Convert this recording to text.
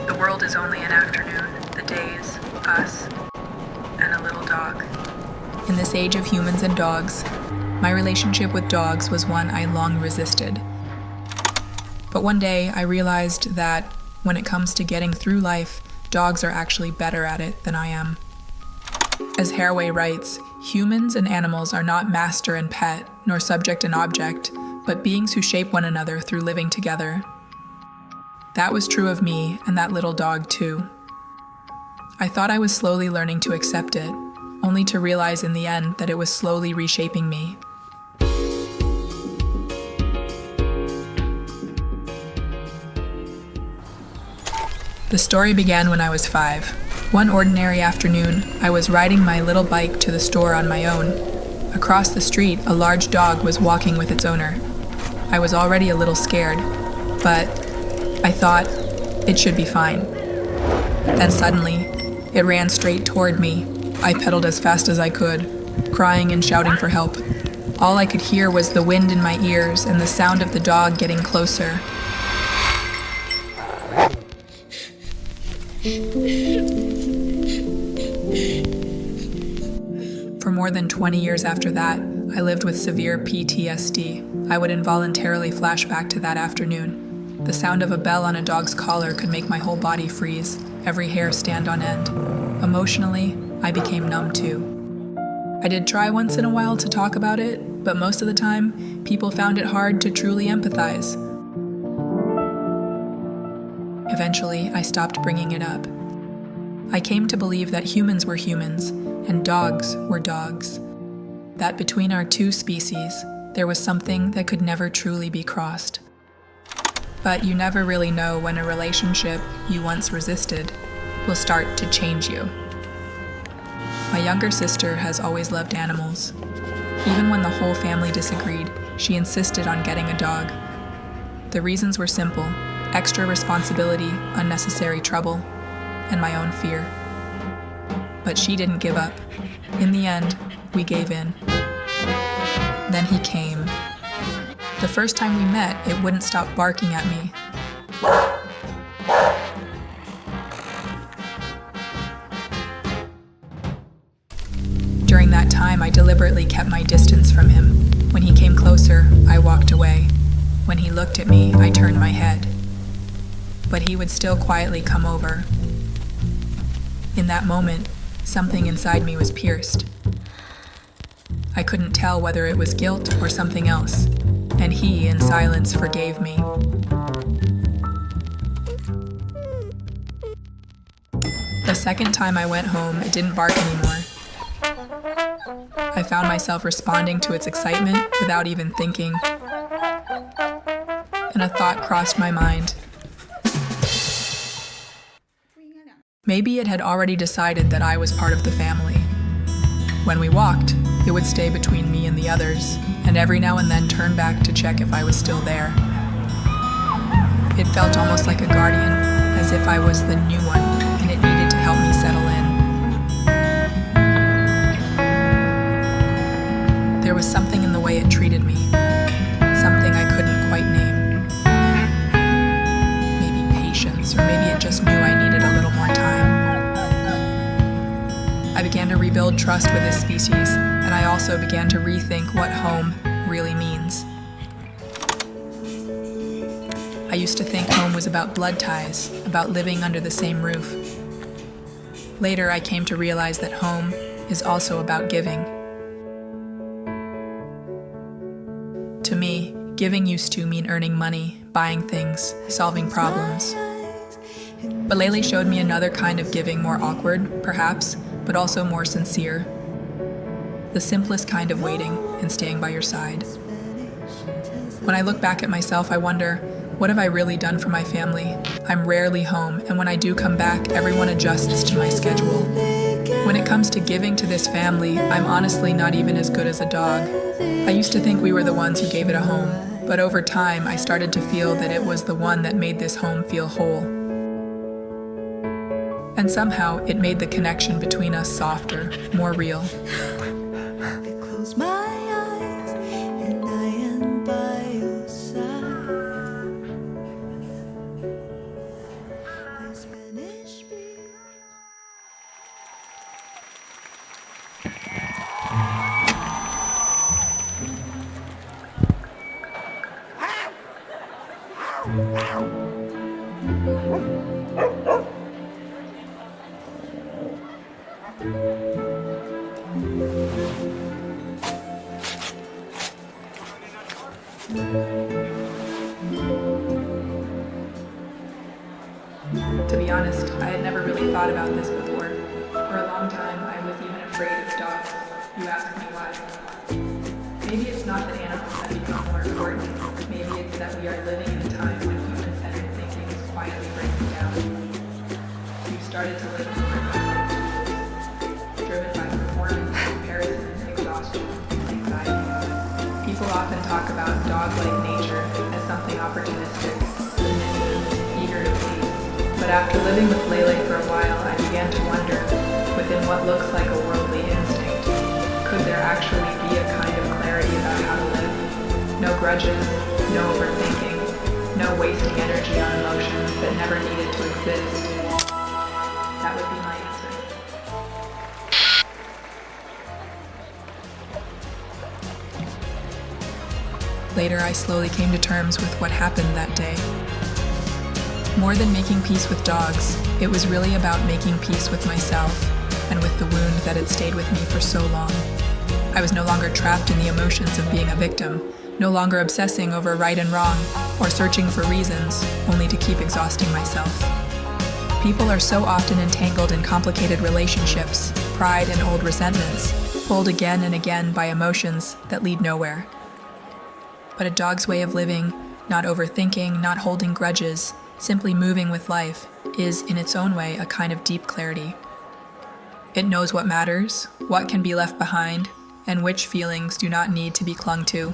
The world is only an afternoon, the days, us, and a little dog. In this age of humans and dogs, my relationship with dogs was one I long resisted. But one day I realized that when it comes to getting through life, dogs are actually better at it than I am. As Haraway writes, humans and animals are not master and pet, nor subject and object, but beings who shape one another through living together. That was true of me and that little dog too. I thought I was slowly learning to accept it, only to realize in the end that it was slowly reshaping me. The story began when I was 5. One ordinary afternoon, I was riding my little bike to the store on my own. Across the street, a large dog was walking with its owner. I was already a little scared, but I thought it should be fine. Then suddenly, it ran straight toward me. I pedaled as fast as I could, crying and shouting for help. All I could hear was the wind in my ears and the sound of the dog getting closer. For more than 20 years after that, I lived with severe PTSD. I would involuntarily flash back to that afternoon. The sound of a bell on a dog's collar could make my whole body freeze, every hair stand on end. Emotionally, I became numb too. I did try once in a while to talk about it, but most of the time, people found it hard to truly empathize. Eventually, I stopped bringing it up. I came to believe that humans were humans, and dogs were dogs. That between our two species, there was something that could never truly be crossed. But you never really know when a relationship you once resisted will start to change you. My younger sister has always loved animals. Even when the whole family disagreed, she insisted on getting a dog. The reasons were simple: extra responsibility, unnecessary trouble, and my own fear. But she didn't give up. In the end, we gave in. Then he came. The first time we met, it wouldn't stop barking at me. During that time, I deliberately kept my distance from him. When he came closer, I walked away. When he looked at me, I turned my head. But he would still quietly come over. In that moment, something inside me was pierced. I couldn't tell whether it was guilt or something else, and he, in silence, forgave me. The second time I went home, it didn't bark anymore. I found myself responding to its excitement without even thinking, and a thought crossed my mind. Maybe it had already decided that I was part of the family. When we walked, it would stay between me and the others, and every now and then turn back to check if I was still there. It felt almost like a guardian, as if I was the new one, and it needed to help me settle in. There was something in the way it treated me, something I couldn't quite name. Maybe patience, or maybe it just knew I needed a little more time. I began to rebuild trust with this species, and I also began to rethink what home really means. I used to think home was about blood ties, about living under the same roof. Later, I came to realize that home is also about giving. To me, giving used to mean earning money, buying things, solving problems. But Lele showed me another kind of giving, more awkward, perhaps, but also more sincere. The simplest kind of waiting and staying by your side. When I look back at myself, I wonder, what have I really done for my family? I'm rarely home, and when I do come back, everyone adjusts to my schedule. When it comes to giving to this family, I'm honestly not even as good as a dog. I used to think we were the ones who gave it a home, but over time, I started to feel that it was the one that made this home feel whole. And somehow, it made the connection between us softer, more real. I close my eyes and I am by your side. To be honest, I had never really thought about this before. For a long time, I was even afraid of dogs. You ask me why. Maybe it's not that animals have become more important. Maybe it's that we are living in a time when human-centered thinking is quietly breaking down. We've started to live more driven by performance, comparison, exhaustion, and anxiety. People often talk about dog-like nature as something opportunistic, submissive, eager to please. But after living with Lele for a while, I began to wonder, within what looks like a worldly instinct, could there actually be a kind of clarity about how to live? No grudges, no overthinking, no wasting energy on emotions that never needed to exist. That would be my answer. Later, I slowly came to terms with what happened that day. More than making peace with dogs, it was really about making peace with myself and with the wound that had stayed with me for so long. I was no longer trapped in the emotions of being a victim, no longer obsessing over right and wrong, or searching for reasons, only to keep exhausting myself. People are so often entangled in complicated relationships, pride and old resentments, pulled again and again by emotions that lead nowhere. But a dog's way of living, not overthinking, not holding grudges, simply moving with life, is in its own way a kind of deep clarity. It knows what matters, what can be left behind, and which feelings do not need to be clung to.